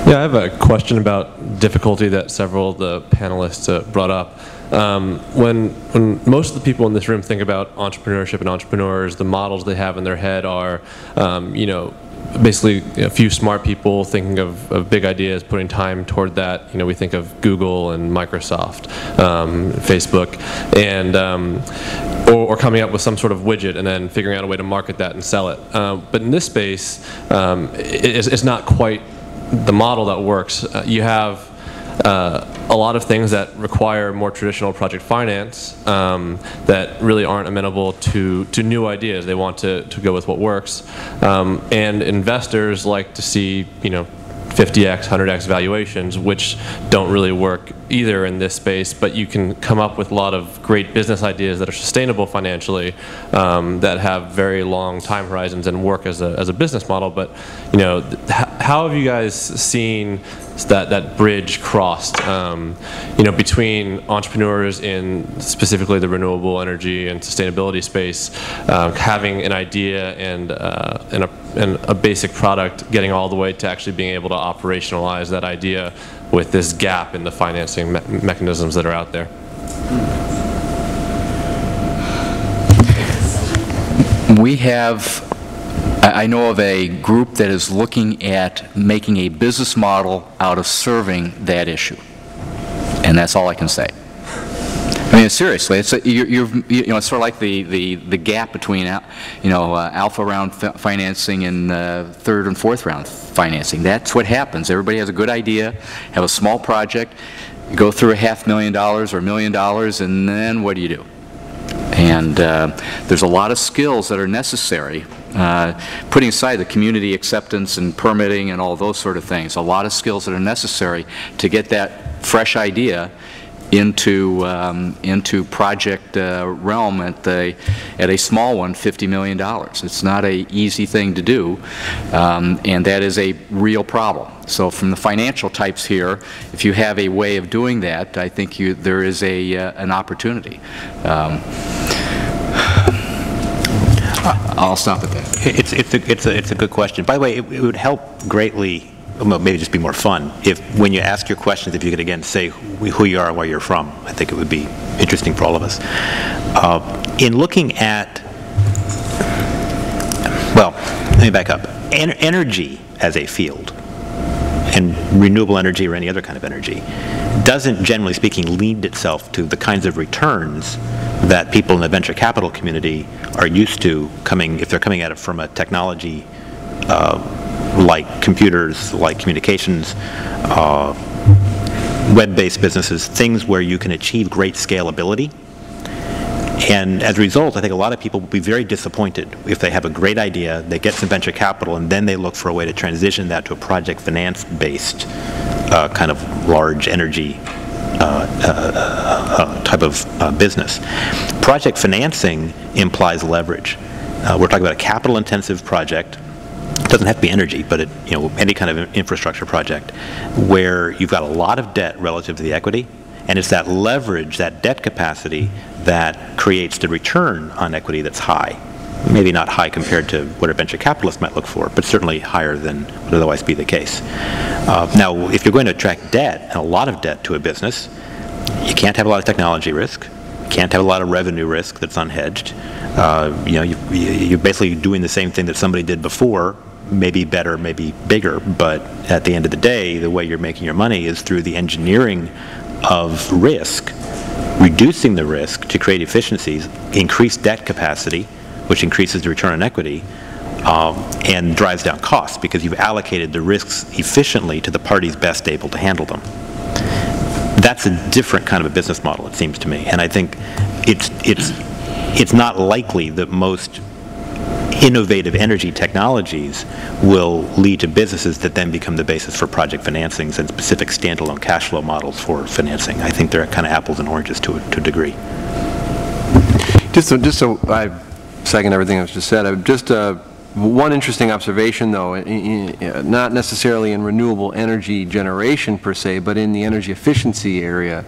Yeah, I have a question about difficulty that several of the panelists brought up. When most of the people in this room think about entrepreneurship and entrepreneurs, the models they have in their head are, basically a few smart people thinking of big ideas, putting time toward that. We think of Google and Microsoft, Facebook, and or coming up with some sort of widget and then figuring out a way to market that and sell it. But in this space, it's not quite the model that works. You have a lot of things that require more traditional project finance that really aren't amenable to new ideas. They want to go with what works. And investors like to see, 50x, 100x valuations, which don't really work either in this space, but you can come up with a lot of great business ideas that are sustainable financially, that have very long time horizons and work as a business model. But, how have you guys seen that bridge crossed, between entrepreneurs in specifically the renewable energy and sustainability space, having an idea and a basic product, getting all the way to actually being able to operationalize that idea with this gap in the financing mechanisms that are out there? We have, I know of a group that is looking at making a business model out of serving that issue, and that's all I can say. I mean, seriously, it's it's sort of like the gap between alpha round financing and third and fourth round financing. That's what happens. Everybody has a good idea, have a small project, you go through $500,000 or $1 million, and then what do you do? And there's a lot of skills that are necessary, putting aside the community acceptance and permitting and all those sort of things, a lot of skills that are necessary to get that fresh idea into project realm at a small one, $50 million. It's not an easy thing to do, and that is a real problem. So from the financial types here, if you have a way of doing that, I think there is an opportunity. I'll stop at that. It's a good question. By the way, it would help greatly, well, maybe just be more fun, if when you ask your questions, if you could again say who you are and where you're from. I think it would be interesting for all of us. In looking at, well, let me back up. Energy as a field, and renewable energy or any other kind of energy, doesn't, generally speaking, lend itself to the kinds of returns that people in the venture capital community are used to if they're coming at it from a technology like computers, like communications, web-based businesses, things where you can achieve great scalability. And as a result, I think a lot of people will be very disappointed if they have a great idea, they get some venture capital, and then they look for a way to transition that to a project finance-based kind of large energy type of business. Project financing implies leverage. We're talking about a capital-intensive project. It doesn't have to be energy, but any kind of infrastructure project where you've got a lot of debt relative to the equity, and it's that leverage, that debt capacity, that creates the return on equity that's high. Maybe not high compared to what a venture capitalist might look for, but certainly higher than would otherwise be the case. Now, if you're going to attract debt, and a lot of debt to a business, you can't have a lot of technology risk. You can't have a lot of revenue risk that's unhedged. You're basically doing the same thing that somebody did before, maybe better, maybe bigger, but at the end of the day, the way you're making your money is through the engineering of risk, reducing the risk to create efficiencies, increase debt capacity, which increases the return on equity, and drives down costs because you've allocated the risks efficiently to the parties best able to handle them. That's a different kind of a business model, it seems to me, and I think it's not likely that most innovative energy technologies will lead to businesses that then become the basis for project financings and specific standalone cash flow models for financing. I think they're kind of apples and oranges to a degree. Just so I second everything that was just said, just one interesting observation, though, not necessarily in renewable energy generation per se, but in the energy efficiency area.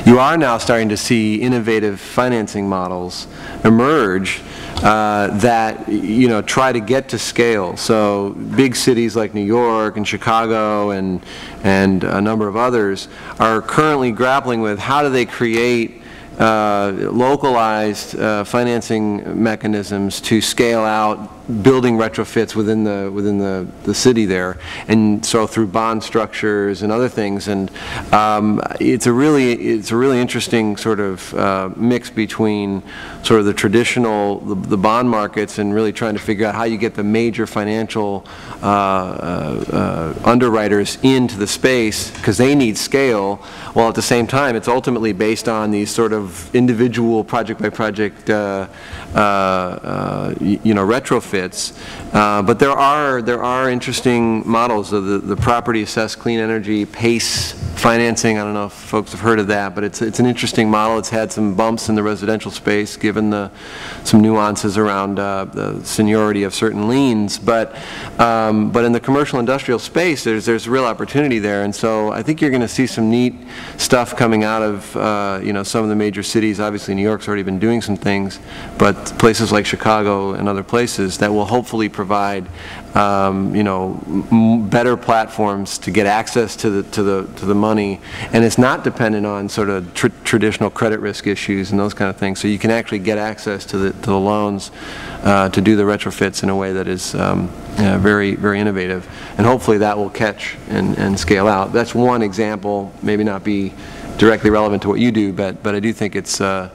You are now starting to see innovative financing models emerge that try to get to scale. So big cities like New York and Chicago and a number of others are currently grappling with how do they create localized financing mechanisms to scale out building retrofits within the city there, and so through bond structures and other things. And it's a really interesting sort of mix between sort of the traditional the bond markets and really trying to figure out how you get the major financial underwriters into the space because they need scale, while at the same time it's ultimately based on these sort of individual project by project retrofits. But there are interesting models of the property assessed clean energy PACE financing. I don't know if folks have heard of that, but it's an interesting model. It's had some bumps in the residential space given some nuances around the seniority of certain liens, but in the commercial industrial space there's real opportunity there. And so I think you're going to see some neat stuff coming out of some of the major cities. Obviously New York's already been doing some things, but places like Chicago and other places that will hopefully provide better platforms to get access to the money, and it's not dependent on sort of traditional credit risk issues and those kind of things. So you can actually get access to the loans to do the retrofits in a way that is very, very innovative, and hopefully that will catch and scale out. That's one example, maybe not be directly relevant to what you do, but I do think it's a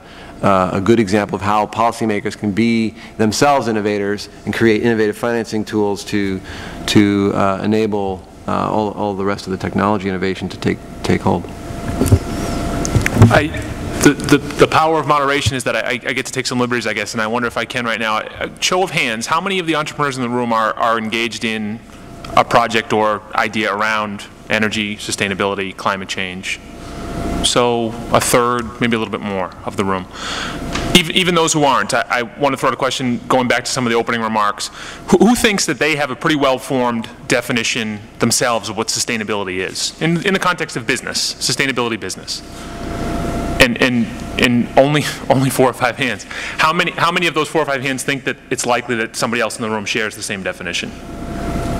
good example of how policymakers can be themselves innovators and create innovative financing tools to enable all the rest of the technology innovation to take hold. The power of moderation is that I get to take some liberties, I guess, and I wonder if I can right now. Show of hands, how many of the entrepreneurs in the room are engaged in a project or idea around energy, sustainability, climate change? So a third, maybe a little bit more of the room. Even those who aren't, I want to throw out a question going back to some of the opening remarks. Who thinks that they have a pretty well-formed definition themselves of what sustainability is in the context of business, sustainability business? And only 4 or 5 hands. How many of those 4 or 5 hands think that it's likely that somebody else in the room shares the same definition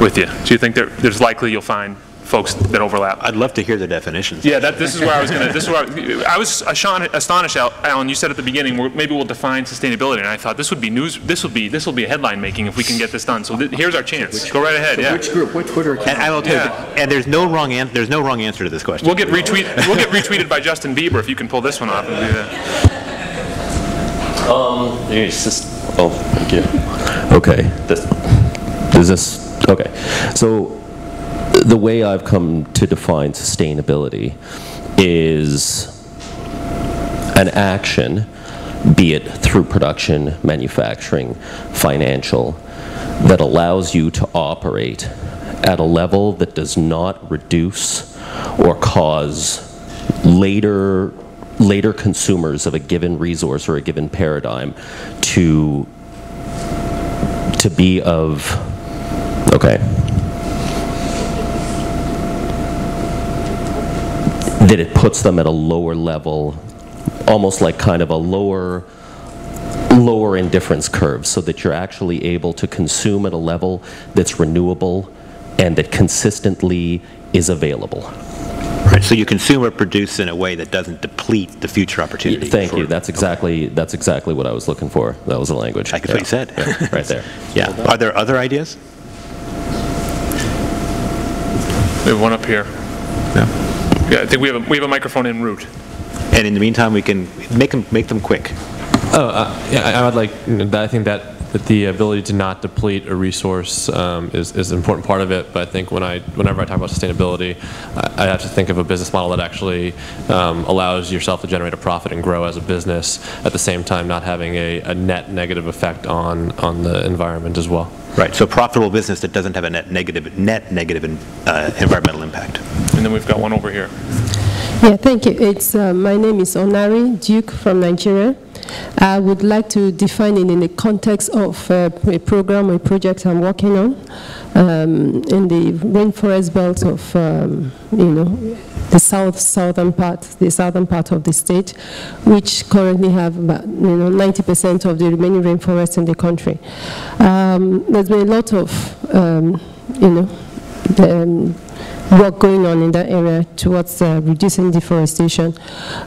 with you? Do you think there's likely you'll find folks that overlap? I'd love to hear the definitions. Yeah, this is where I was going to. I was astonished, Alan. You said at the beginning, maybe we'll define sustainability, and I thought this would be news. This will be a headline making if we can get this done. So here's our chance. Go right ahead. So yeah. Which group? What Twitter account? And I will tell you, and there's no wrong answer to this question. We'll get retweeted by Justin Bieber if you can pull this one off and do that. Thank you. Okay. Okay. So the way I've come to define sustainability is an action, be it through production, manufacturing, financial, that allows you to operate at a level that does not reduce or cause later consumers of a given resource or a given paradigm to be of, okay, that it puts them at a lower level, almost like kind of a lower indifference curve, so that you're actually able to consume at a level that's renewable and that consistently is available. Right, so you consume or produce in a way that doesn't deplete the future opportunity. Thank you. That's exactly what I was looking for. That was the language. That's what you said. Yeah, right there. Yeah. Are there other ideas? We have one up here. No. Yeah, I think we have a microphone en route. And in the meantime, we can make them quick. Yeah, I would like. I think that the ability to not deplete a resource is an important part of it. But I think whenever I talk about sustainability, I have to think of a business model that actually allows yourself to generate a profit and grow as a business at the same time, not having a net negative effect on the environment as well. Right. So profitable business that doesn't have a net negative environmental impact. And then we've got one over here. Yeah, thank you. It's my name is Onari Duke from Nigeria. I would like to define it in the context of a program or project I'm working on in the rainforest belt of, the southern part of the state, which currently have about 90% of the remaining rainforest in the country. There's been a lot of work going on in that area towards reducing deforestation,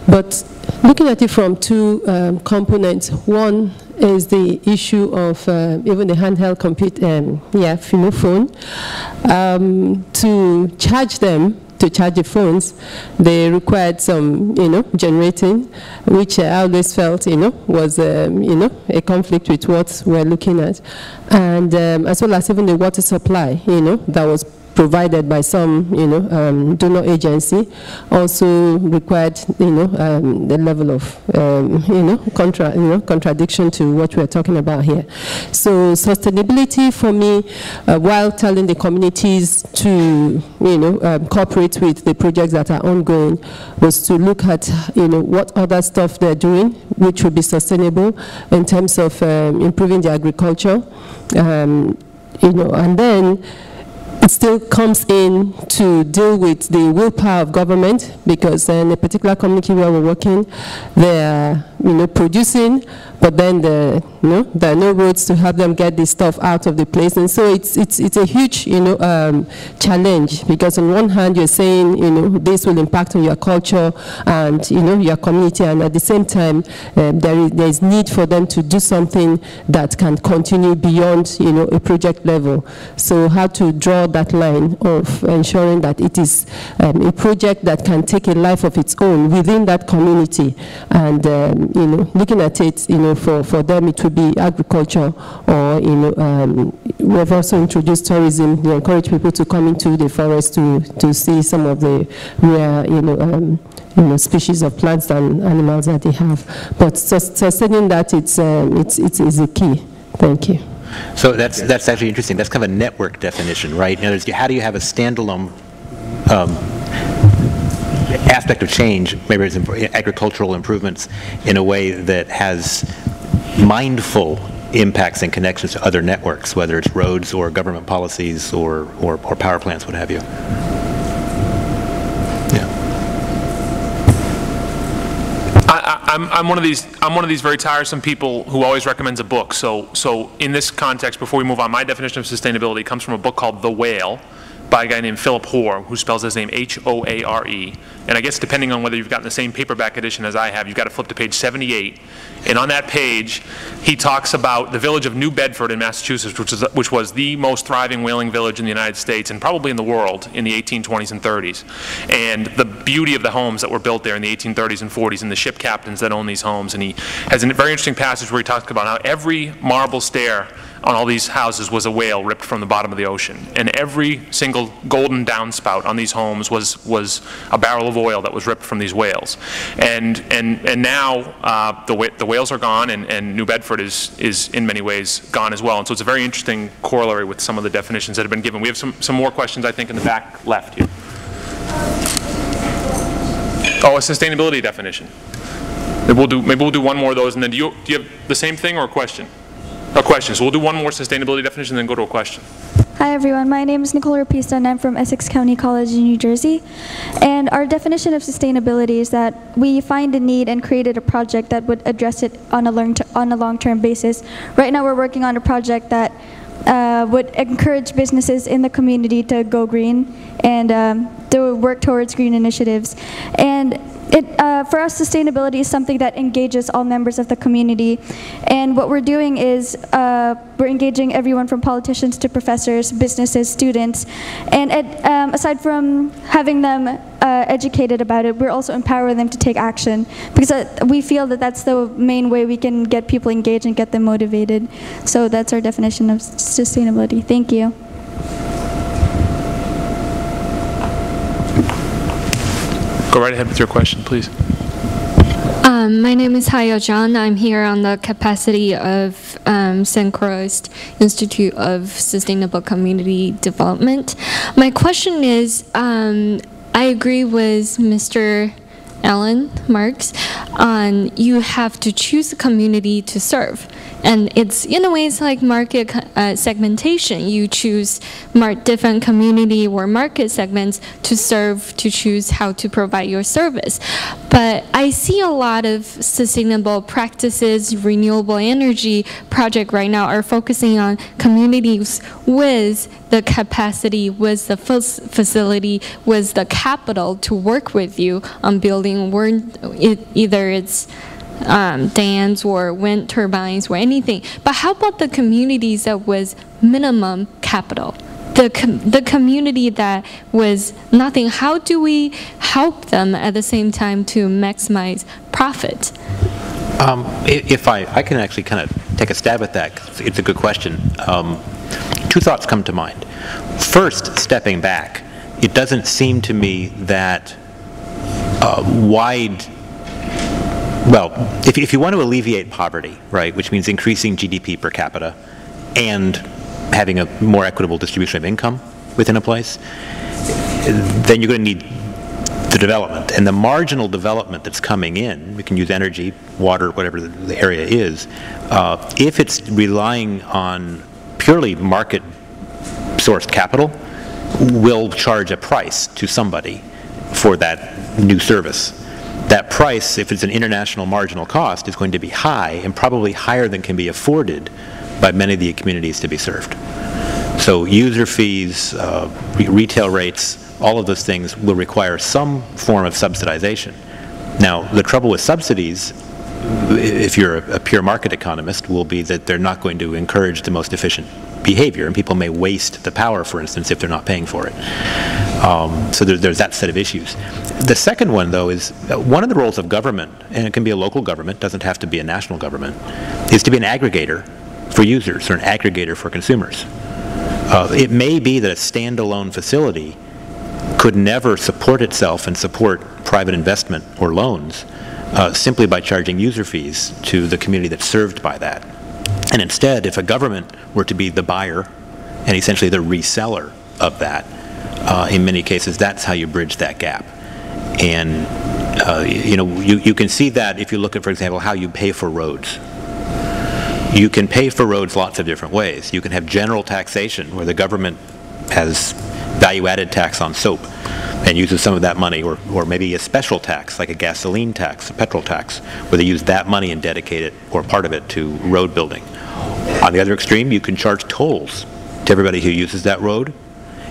but looking at it from two components. One is the issue of even the handheld phone. To charge them, to charge the phones, they required some, generating, which I always felt, was, a conflict with what we're looking at. And as well as even the water supply, that was provided by some, donor agency, also required, the level of, contradiction to what we're talking about here. So sustainability for me, while telling the communities to, cooperate with the projects that are ongoing, was to look at, what other stuff they're doing, which would be sustainable in terms of improving the agriculture, and then it still comes in to deal with the willpower of government, because in a particular community where we're working, they're producing, but then there are no roads to help them get this stuff out of the place. And so it's a huge challenge, because on one hand you're saying this will impact on your culture and your community, and at the same time there is need for them to do something that can continue beyond a project level. So how to draw that line of ensuring that it is a project that can take a life of its own within that community, and looking at it for them it would be agriculture, or we've also introduced tourism. We encourage people to come into the forest to see some of the rare species of plants and animals that they have. But sustaining that it's a key. Thank you. So that's actually interesting. That's kind of a network definition, right? In other words, how do you have a standalone aspect of change, maybe it's agricultural improvements, in a way that has mindful impacts and connections to other networks, whether it's roads or government policies or power plants, what have you. Yeah. I'm one of these very tiresome people who always recommends a book. So in this context, before we move on, my definition of sustainability comes from a book called The Whale by a guy named Philip Hoare, who spells his name H-O-A-R-E. And I guess depending on whether you've gotten the same paperback edition as I have, you've got to flip to page 78. And on that page, he talks about the village of New Bedford in Massachusetts, which was the most thriving whaling village in the United States and probably in the world in the 1820s and 30s. And the beauty of the homes that were built there in the 1830s and 40s, and the ship captains that owned these homes. And he has a very interesting passage where he talks about how every marble stair on all these houses was a whale ripped from the bottom of the ocean, and every single golden downspout on these homes was a barrel of oil that was ripped from these whales. And now the whales are gone, and New Bedford is in many ways gone as well. And so it's a very interesting corollary with some of the definitions that have been given. We have some more questions, I think, in the back left here. Oh, a sustainability definition. Maybe we'll do one more of those, and then do you have the same thing or a question? A question. So we'll do one more sustainability definition, and then go to a question. Hi everyone, my name is Nicole Rapista and I'm from Essex County College in New Jersey. And our definition of sustainability is that we find a need and created a project that would address it on a long-term basis. Right now we're working on a project that would encourage businesses in the community to go green and to work towards green initiatives. And for us, sustainability is something that engages all members of the community. And what we're doing is we're engaging everyone from politicians to professors, businesses, students. And aside from having them educated about it, we're also empowering them to take action. Because we feel that that's the main way we can get people engaged and get them motivated. So that's our definition of sustainability. Thank you. Go right ahead with your question, please. My name is Hayo Zhang. I'm here on the capacity of Croix Institute of Sustainable Community Development. My question is, I agree with Mr. Allan Marx, you have to choose a community to serve. And it's, in a way, it's like market segmentation. You choose different community or market segments to serve, to choose how to provide your service. But I see a lot of sustainable practices, renewable energy project right now are focusing on communities with the capacity, with the facility, with the capital to work with you on building, either it's dams or wind turbines or anything. But how about the communities that was minimum capital? The community that was nothing, how do we help them at the same time to maximize profit? If I can actually kind of take a stab at that, 'cause it's a good question. Two thoughts come to mind. First, stepping back, it doesn't seem to me that well, if you want to alleviate poverty, right, which means increasing GDP per capita and having a more equitable distribution of income within a place, then you're going to need the development. And the marginal development that's coming in, we can use energy, water, whatever the area is, if it's relying on purely market-sourced capital, will charge a price to somebody for that new service. That price, if it's an international marginal cost, is going to be high and probably higher than can be afforded by many of the communities to be served. So user fees, retail rates, all of those things will require some form of subsidization. Now, the trouble with subsidies, if you're a pure market economist, will be that they're not going to encourage the most efficient behavior, and people may waste the power, for instance, if they're not paying for it. So there's that set of issues. The second one, though, is one of the roles of government, and it can be a local government, doesn't have to be a national government, is to be an aggregator for users or an aggregator for consumers. It may be that a standalone facility could never support itself and support private investment or loans simply by charging user fees to the community that's served by that. And instead, if a government were to be the buyer and essentially the reseller of that, in many cases, that's how you bridge that gap. And you know, you can see that if you look at, for example, how you pay for roads. You can pay for roads lots of different ways. You can have general taxation, where the government has value-added tax on soap and uses some of that money, or maybe a special tax, like a gasoline tax, a petrol tax, where they use that money and dedicate it, or part of it, to road building. On the other extreme, you can charge tolls to everybody who uses that road,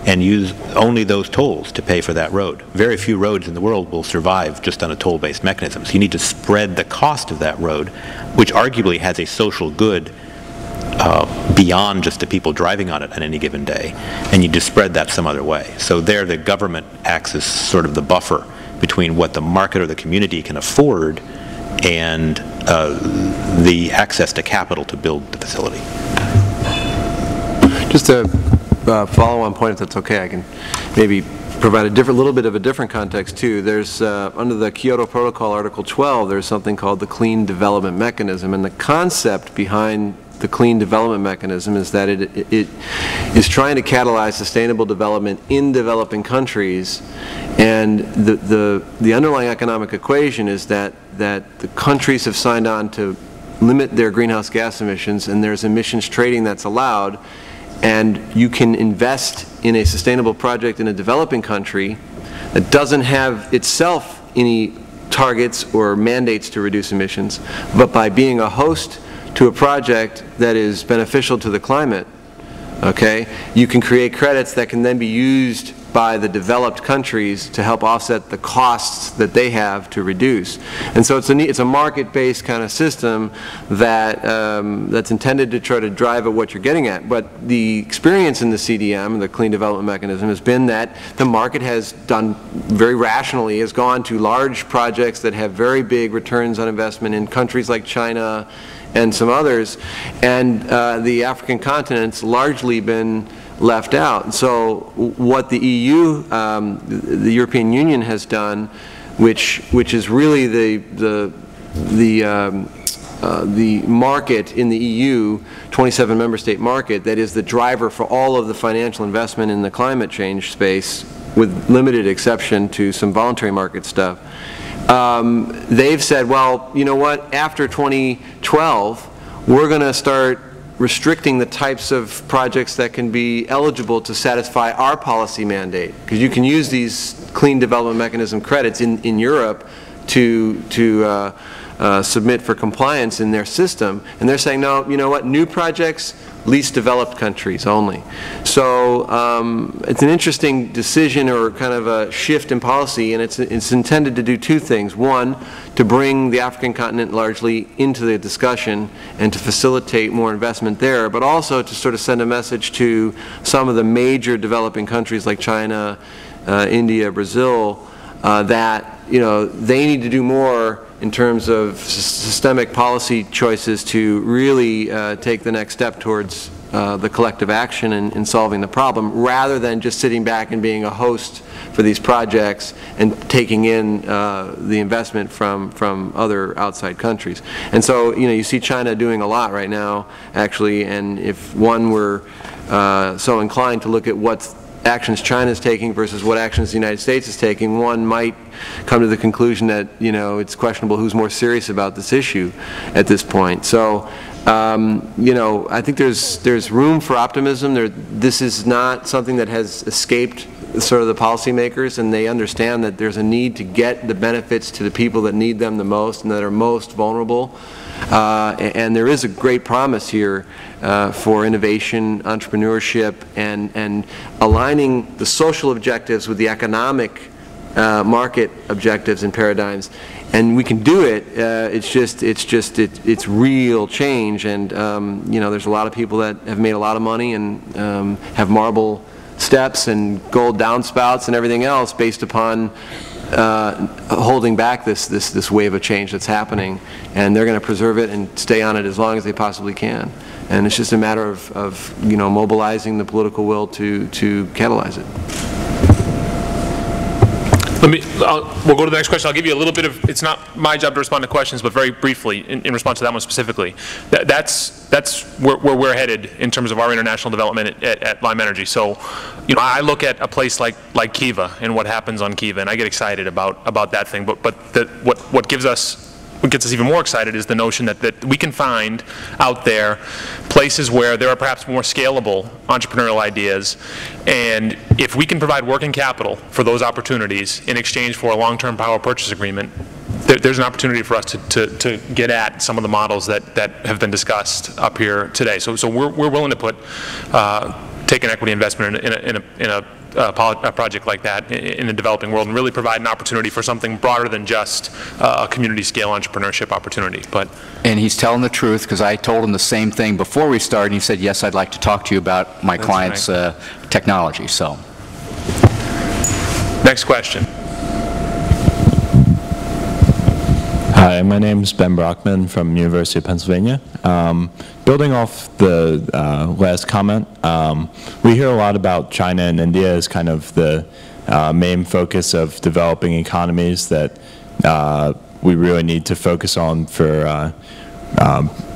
and use only those tolls to pay for that road. Very few roads in the world will survive just on a toll-based mechanism. So you need to spread the cost of that road, which arguably has a social good beyond just the people driving on it on any given day, and you just spread that some other way. So there the government acts as sort of the buffer between what the market or the community can afford and the access to capital to build the facility. Just a follow-on point, if that's okay, I can maybe provide a little bit of a different context too. There's under the Kyoto Protocol, Article 12, there's something called the Clean Development Mechanism, and the concept behind the Clean Development Mechanism is that it is trying to catalyze sustainable development in developing countries, and the underlying economic equation is that the countries have signed on to limit their greenhouse gas emissions, and there's emissions trading that's allowed. And you can invest in a sustainable project in a developing country that doesn't have itself any targets or mandates to reduce emissions, but by being a host to a project that is beneficial to the climate, okay, you can create credits that can then be used by the developed countries to help offset the costs that they have to reduce. And so it's a market-based kind of system that that's intended to try to drive at what you're getting at. But the experience in the CDM, the Clean Development Mechanism, has been that the market has done very rationally, has gone to large projects that have very big returns on investment in countries like China and some others, and the African continent's largely been left out. So what the EU, the European Union has done, which is really the market in the EU, 27 member state market, that is the driver for all of the financial investment in the climate change space, with limited exception to some voluntary market stuff. they've said, well, you know what, after 2012, we're going to start restricting the types of projects that can be eligible to satisfy our policy mandate. Because you can use these clean development mechanism credits in Europe to submit for compliance in their system. And they're saying, no, you know what, new projects, least developed countries only. So it's an interesting decision or kind of a shift in policy, and it's intended to do two things. One, to bring the African continent largely into the discussion and to facilitate more investment there, but also to sort of send a message to some of the major developing countries like China, India, Brazil, that they need to do more in terms of systemic policy choices to really take the next step towards the collective action in solving the problem, rather than just sitting back and being a host for these projects and taking in the investment from other outside countries. And so, you see China doing a lot right now, actually, and if one were so inclined to look at what actions China is taking versus what actions the United States is taking, one might come to the conclusion that it's questionable who's more serious about this issue at this point. So I think there's room for optimism. This is not something that has escaped sort of the policymakers, and they understand that there's a need to get the benefits to the people that need them the most and that are most vulnerable. And there is a great promise here for innovation, entrepreneurship, and aligning the social objectives with the economic market objectives and paradigms. And we can do it. It's real change. And there's a lot of people that have made a lot of money and have marble steps and gold downspouts and everything else based upon holding back this wave of change that's happening, and they're going to preserve it and stay on it as long as they possibly can. And it's just a matter of mobilizing the political will to catalyze it. We'll go to the next question. I'll give you a little bit of, it's not my job to respond to questions, but very briefly in response to that one specifically. That's where we're headed in terms of our international development at Lime Energy. So, I look at a place like Kiva and what happens on Kiva, and I get excited about that thing. But what gets us even more excited is the notion that we can find out there places where there are perhaps more scalable entrepreneurial ideas, and if we can provide working capital for those opportunities in exchange for a long-term power purchase agreement, there's an opportunity for us to get at some of the models that have been discussed up here today. So we're willing to take an equity investment in a project like that in the developing world and really provide an opportunity for something broader than just a community scale entrepreneurship opportunity. And he's telling the truth, because I told him the same thing before we started, and he said, yes, I'd like to talk to you about my client's technology. So, next question. Hi, my name is Ben Brockman from University of Pennsylvania. Building off the last comment, we hear a lot about China and India as kind of the main focus of developing economies that we really need to focus on for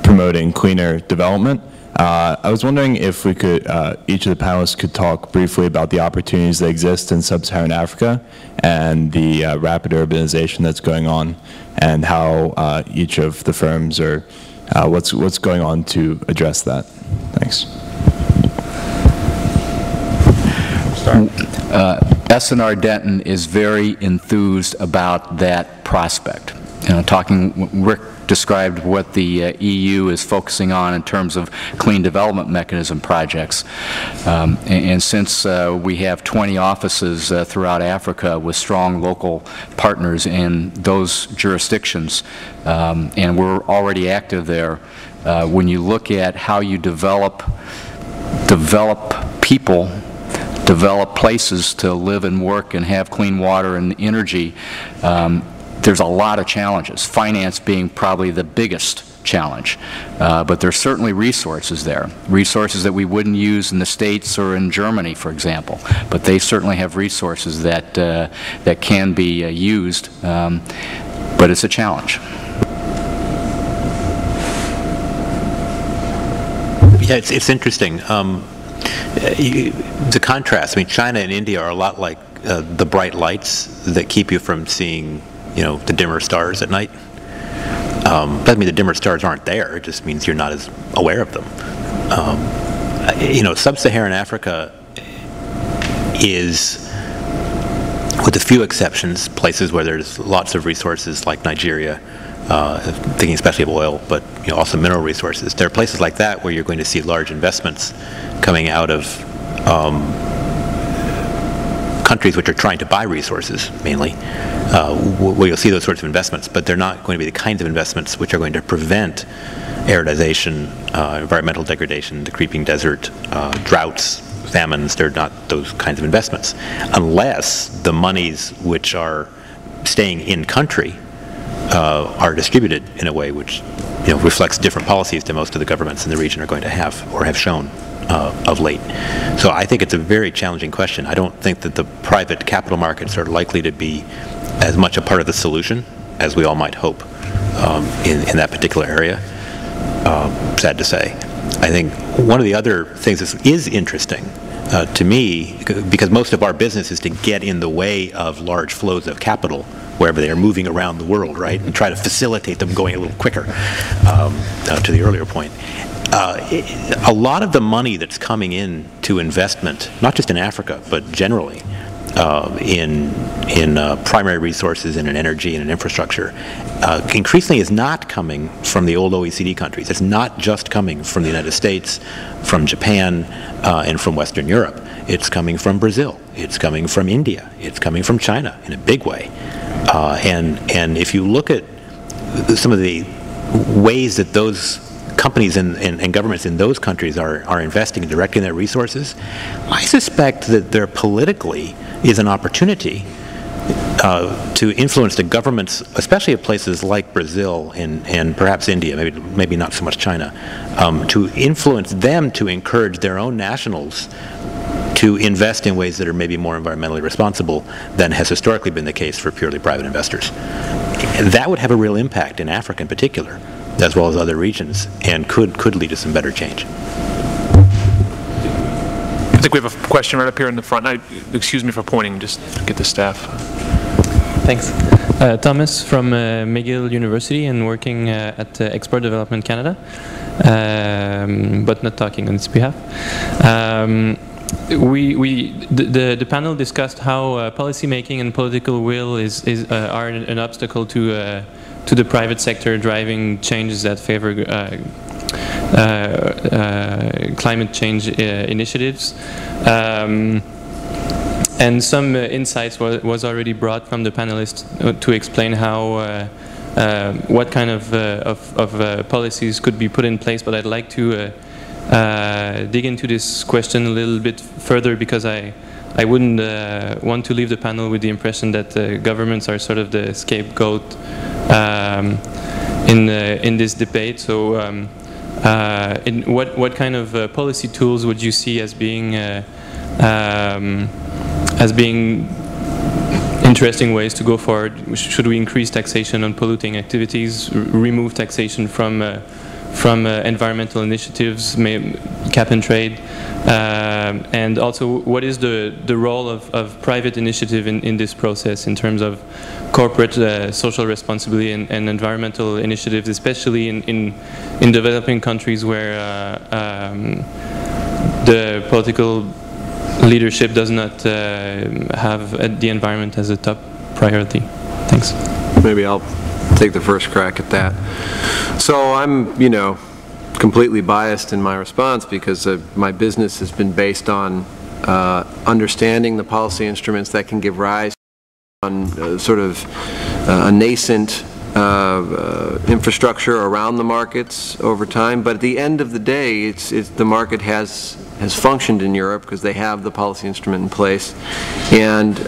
promoting cleaner development. I was wondering if we could, each of the panelists could talk briefly about the opportunities that exist in sub-Saharan Africa and the rapid urbanization that's going on, and how each of the firms are, what's going on to address that. Thanks. S&R Denton is very enthused about that prospect. Rick described what the EU is focusing on in terms of clean development mechanism projects. And since we have 20 offices throughout Africa with strong local partners in those jurisdictions, and we're already active there, when you look at how you develop people, develop places to live and work and have clean water and energy, there's a lot of challenges, finance being probably the biggest challenge. But there's certainly resources there, resources that we wouldn't use in the States or in Germany, for example. But they certainly have resources that, that can be used, but it's a challenge. Yeah, it's interesting. The contrast, I mean, China and India are a lot like the bright lights that keep you from seeing you know, the dimmer stars at night. Doesn't mean the dimmer stars aren't there. It just means you're not as aware of them. You know, sub-Saharan Africa is, with a few exceptions, places where there's lots of resources like Nigeria, thinking especially of oil, but you know, also mineral resources. There are places like that where you're going to see large investments coming out of countries which are trying to buy resources, mainly, where you'll see those sorts of investments, but they're not going to be the kinds of investments which are going to prevent aridization, environmental degradation, the creeping desert, droughts, famines. They're not those kinds of investments, unless the monies which are staying in country are distributed in a way which, you know, reflects different policies than most of the governments in the region are going to have or have shown of late. So I think it's a very challenging question. I don't think that the private capital markets are likely to be as much a part of the solution as we all might hope in that particular area. Sad to say. I think one of the other things that is interesting to me, because most of our business is to get in the way of large flows of capital wherever they are moving around the world, right, and try to facilitate them going a little quicker, to the earlier point. A lot of the money that's coming in to investment, not just in Africa, but generally in primary resources and in energy and in infrastructure, increasingly is not coming from the old OECD countries. It's not just coming from the United States, from Japan, and from Western Europe. It's coming from Brazil. It's coming from India. It's coming from China in a big way. And if you look at some of the ways that those companies and governments in those countries are investing and directing their resources, I suspect that there politically is an opportunity to influence the governments, especially of places like Brazil and perhaps India, maybe not so much China, to influence them to encourage their own nationals to invest in ways that are maybe more environmentally responsible than has historically been the case for purely private investors. And that would have a real impact in Africa in particular, as well as other regions, and could lead to some better change. I think we have a question right up here in the front. Excuse me for pointing, just get the staff. Thanks. Thomas from McGill University and working at Export Development Canada, but not talking on its behalf. The panel discussed how policy making and political will are an obstacle to the private sector driving changes that favor climate change initiatives. And some insights was already brought from the panelists to explain how what kind of policies could be put in place. But I'd like to dig into this question a little bit further, because I wouldn't want to leave the panel with the impression that governments are sort of the scapegoat in this debate. So, what kind of policy tools would you see as being interesting ways to go forward? Should we increase taxation on polluting activities, remove taxation from environmental initiatives, cap and trade, and also what is the role of private initiative in this process in terms of corporate social responsibility and environmental initiatives, especially in developing countries where the political leadership does not have the environment as a top priority. Thanks. Maybe I'll take the first crack at that. So I'm, completely biased in my response because my business has been based on understanding the policy instruments that can give rise on sort of a nascent infrastructure around the markets over time. But at the end of the day, the market has functioned in Europe because they have the policy instrument in place, and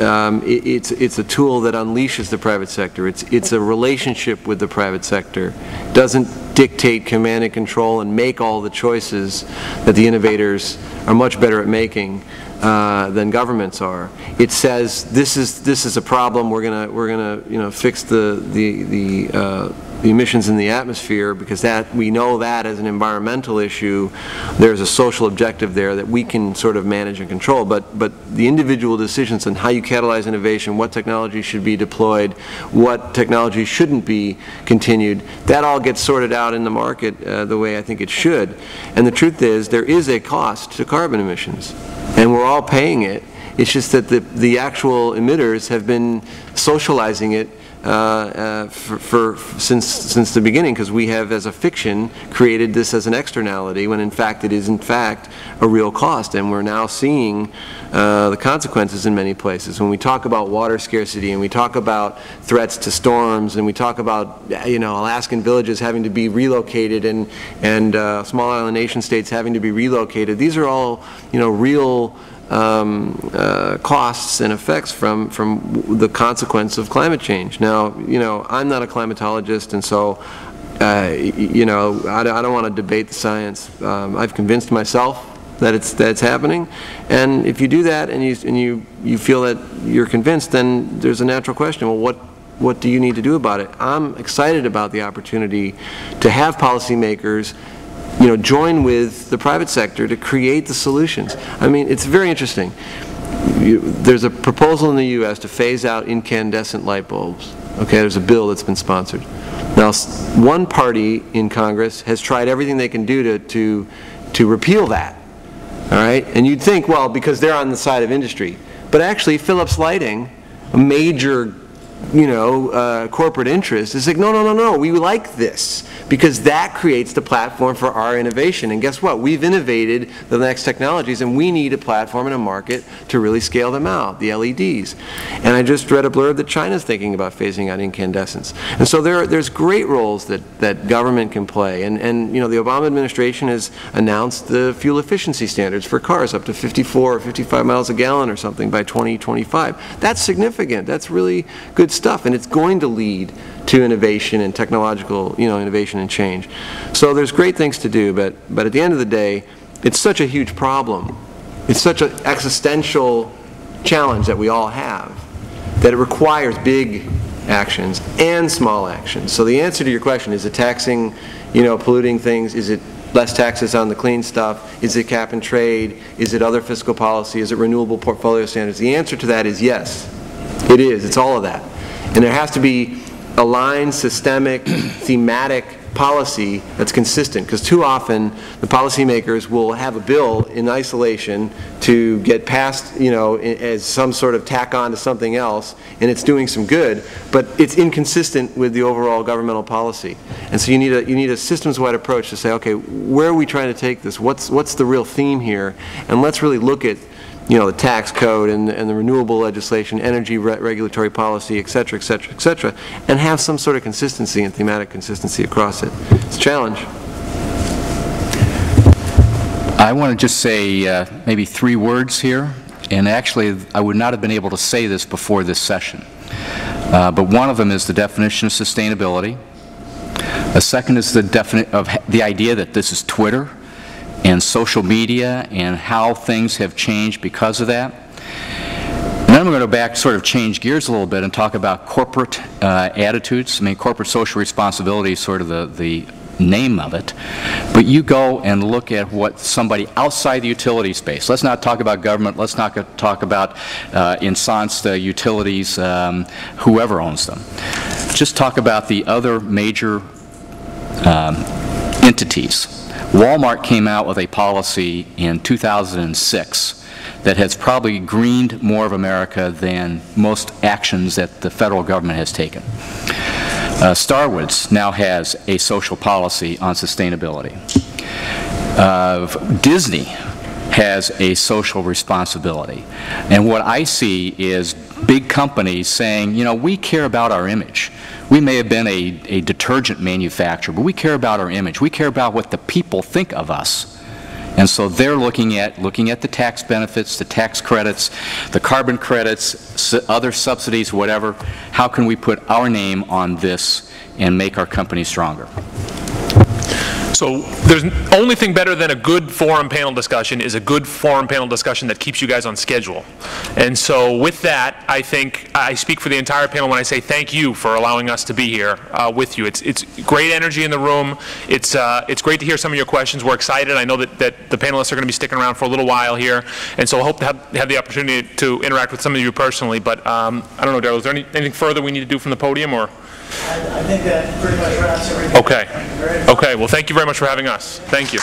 it's a tool that unleashes the private sector. It's a relationship with the private sector. Doesn't dictate, command and control, and make all the choices that the innovators are much better at making than governments are. It says this is a problem. We're gonna fix the emissions in the atmosphere, because we know that as an environmental issue, there's a social objective there that we can sort of manage and control. But the individual decisions on how you catalyze innovation, what technology should be deployed, what technology shouldn't be continued, that all gets sorted out in the market the way I think it should. And the truth is, there is a cost to carbon emissions, and we're all paying it. It's just that the actual emitters have been socializing it since the beginning, because we have, as a fiction, created this as an externality, when in fact it is in fact a real cost. And we're now seeing the consequences in many places. When we talk about water scarcity, and we talk about threats to storms, and we talk about Alaskan villages having to be relocated, and small island nation states having to be relocated, these are all real costs and effects from the consequence of climate change. Now, I'm not a climatologist, and so I don't want to debate the science. I've convinced myself that it's happening, and if you do that and you feel that you're convinced, then there's a natural question. Well, what do you need to do about it? I'm excited about the opportunity to have policymakers join with the private sector to create the solutions. I mean, it's very interesting. There's a proposal in the U.S. to phase out incandescent light bulbs. Okay, there's a bill that's been sponsored. Now, one party in Congress has tried everything they can do to repeal that. All right, and you'd think, well, because they're on the side of industry, but actually, Philips Lighting, a major corporate interest, is like, no, we like this, because that creates the platform for our innovation. And guess what? We've innovated the next technologies, and we need a platform and a market to really scale them out, the LEDs. And I just read a blurb that China's thinking about phasing out incandescents. And so there's great roles that government can play. And the Obama administration has announced the fuel efficiency standards for cars up to 54 or 55 miles a gallon or something by 2025. That's significant. That's really good stuff, and it's going to lead to innovation and technological, innovation and change. So there's great things to do, but at the end of the day, it's such a huge problem. It's such an existential challenge that we all have, that it requires big actions and small actions. So the answer to your question, is it taxing, polluting things? Is it less taxes on the clean stuff? Is it cap and trade? Is it other fiscal policy? Is it renewable portfolio standards? The answer to that is yes. It is. It's all of that. And there has to be aligned, systemic, thematic policy that's consistent, because too often the policymakers will have a bill in isolation to get passed, as some sort of tack on to something else, and it's doing some good, but it's inconsistent with the overall governmental policy. And so you need a systems-wide approach to say, okay, where are we trying to take this? What's the real theme here? And let's really look at the tax code and the renewable legislation, energy regulatory policy, et cetera, et cetera, et cetera, and have some sort of consistency and thematic consistency across it. It's a challenge. I want to just say maybe 3 words here, and actually I would not have been able to say this before this session. But one of them is the definition of sustainability. A second is the idea that this is Twitter and social media and how things have changed because of that. And then I'm going to go back, sort of change gears a little bit and talk about corporate attitudes. I mean, corporate social responsibility is sort of the name of it. But you go and look at what somebody outside the utility space, let's not talk about government, let's not talk about ensconced utilities, whoever owns them. Just talk about the other major entities. Walmart came out with a policy in 2006 that has probably greened more of America than most actions that the federal government has taken. Starwoods now has a social policy on sustainability. Disney has a social responsibility. And what I see is big companies saying, we care about our image. We may have been a detergent manufacturer, but we care about our image. We care about what the people think of us. And so they're looking at the tax benefits, the tax credits, the carbon credits, other subsidies, whatever. How can we put our name on this and make our company stronger? So there's only thing better than a good forum panel discussion is a good forum panel discussion that keeps you guys on schedule. And so with that, I think I speak for the entire panel when I say thank you for allowing us to be here with you. It's great energy in the room. It's great to hear some of your questions. We're excited. I know that the panelists are going to be sticking around for a little while here, and so I hope to have the opportunity to interact with some of you personally. But I don't know, Daryl, is there anything further we need to do from the podium, or? I think that pretty much wraps everything. Okay. Okay. Well, thank you very much for having us. Thank you.